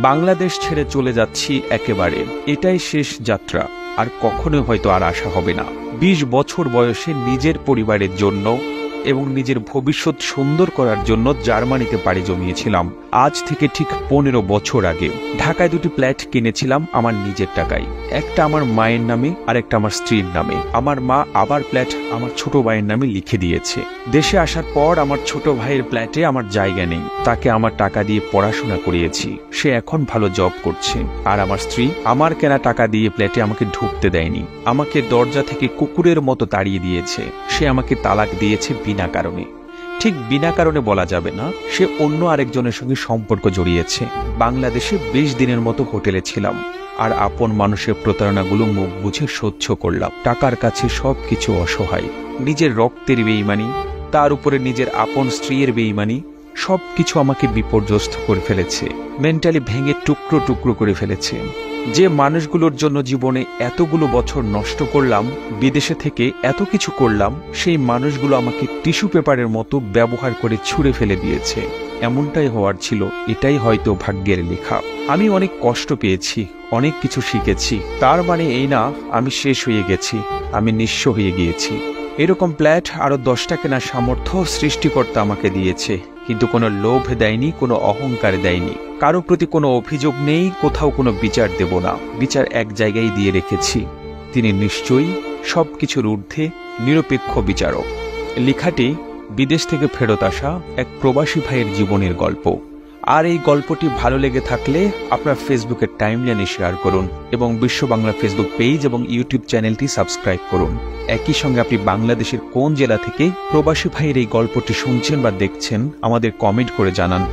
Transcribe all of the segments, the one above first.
বাংলাদেশ ছেড়ে চলে যাচ্ছি একেবারে, এটাই শেষ যাত্রা, আর কখনো হয়তো আর আসা হবে না। 20 বছর বয়সে নিজের পরিবারের জন্য এবং নিজের ভবিষ্যৎ সুন্দর করার জন্য জার্মানিতে পাড়ি জমিয়েছিলাম। আজ থেকে ঠিক 15 বছর আগে ঢাকায় 2টি ফ্ল্যাট কিনেছিলাম আমার নিজের টাকায়, একটা আমার মায়ের নামে আর একটা আমার স্ত্রীর নামে। আমার মা আবার ফ্ল্যাট আমার ছোট ভাইয়ের নামে লিখে দিয়েছে। দেশে আসার পর আমার ছোট ভাইয়ের ফ্ল্যাটে আমার জায়গা নেই, তাকে আমার টাকা দিয়ে পড়াশোনা করিয়েছি, সে এখন ভালো জব করছে। আর আমার স্ত্রী আমার কেনা টাকা দিয়ে ফ্ল্যাটে আমাকে ঢুকতে দেয়নি, আমাকে দরজা থেকে কুকুরের মতো তাড়িয়ে দিয়েছে। সে আমাকে তালাক দিয়েছে বিনা কারণে। ঠিক বিনা কারণে বলা যাবে না, সে অন্য আরেকজনের সঙ্গে সম্পর্ক জড়িয়েছে। বাংলাদেশে 20 দিনের মতো হোটেলে ছিলাম, আর আপন মানুষের প্রতারণাগুলো মুখ বুঝে সহ্য করলাম। টাকার কাছে সবকিছু অসহায়। নিজের রক্তের বেঈমানি, তার উপরে নিজের আপন স্ত্রীর বেঈমানি, সবকিছু আমাকে বিপর্যস্ত করে ফেলেছে, মেন্টালি ভেঙে টুকরো টুকরো করে ফেলেছে। যে মানুষগুলোর জন্য জীবনে এতগুলো বছর নষ্ট করলাম, বিদেশে থেকে এত কিছু করলাম, সেই মানুষগুলো আমাকে টিস্যু পেপারের মতো ব্যবহার করে ছুঁড়ে ফেলে দিয়েছে। এমনটাই হওয়ার ছিল, এটাই হয়তো ভাগ্যের লেখা। আমি অনেক কষ্ট পেয়েছি, অনেক কিছু শিখেছি, তার মানে এই না আমি শেষ হয়ে গেছি, আমি নিঃস্ব হয়ে গিয়েছি। এরকম ফ্ল্যাট আরো 10টা কেনার সামর্থ্য সৃষ্টিকর্তা আমাকে দিয়েছে, কিন্তু কোনো লোভ দেয়নি, কোনো অহংকার দেয়নি। কারো প্রতি কোনো অভিযোগ নেই, কোথাও কোনো বিচার দেব না। বিচার এক জায়গায় দিয়ে রেখেছি, তিনি নিশ্চয়ই সবকিছুর ঊর্ধ্বে নিরপেক্ষ বিচারক। লেখাটি বিদেশ থেকে ফেরত আসা এক প্রবাসী ভাইয়ের জীবনের গল্প। আর এই গল্পটি ভালো লেগে থাকলে আপনার ফেসবুকের টাইমলাইনে শেয়ার করুন এবং বিশ্ব বাংলা ফেসবুক পেজ এবং ইউটিউব চ্যানেলটি সাবস্ক্রাইব করুন। একই সঙ্গে আপনি বাংলাদেশের কোন জেলা থেকে প্রবাসী ভাইয়ের এই গল্পটি শুনছেন বা দেখছেন আমাদের কমেন্ট করে জানান।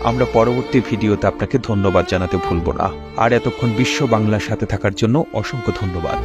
আমরা পরবর্তী ভিডিওতে আপনাকে ধন্যবাদ জানাতে ভুলব না। আর এতক্ষণ বিশ্ব বাংলার সাথে থাকার জন্য অসংখ্য ধন্যবাদ।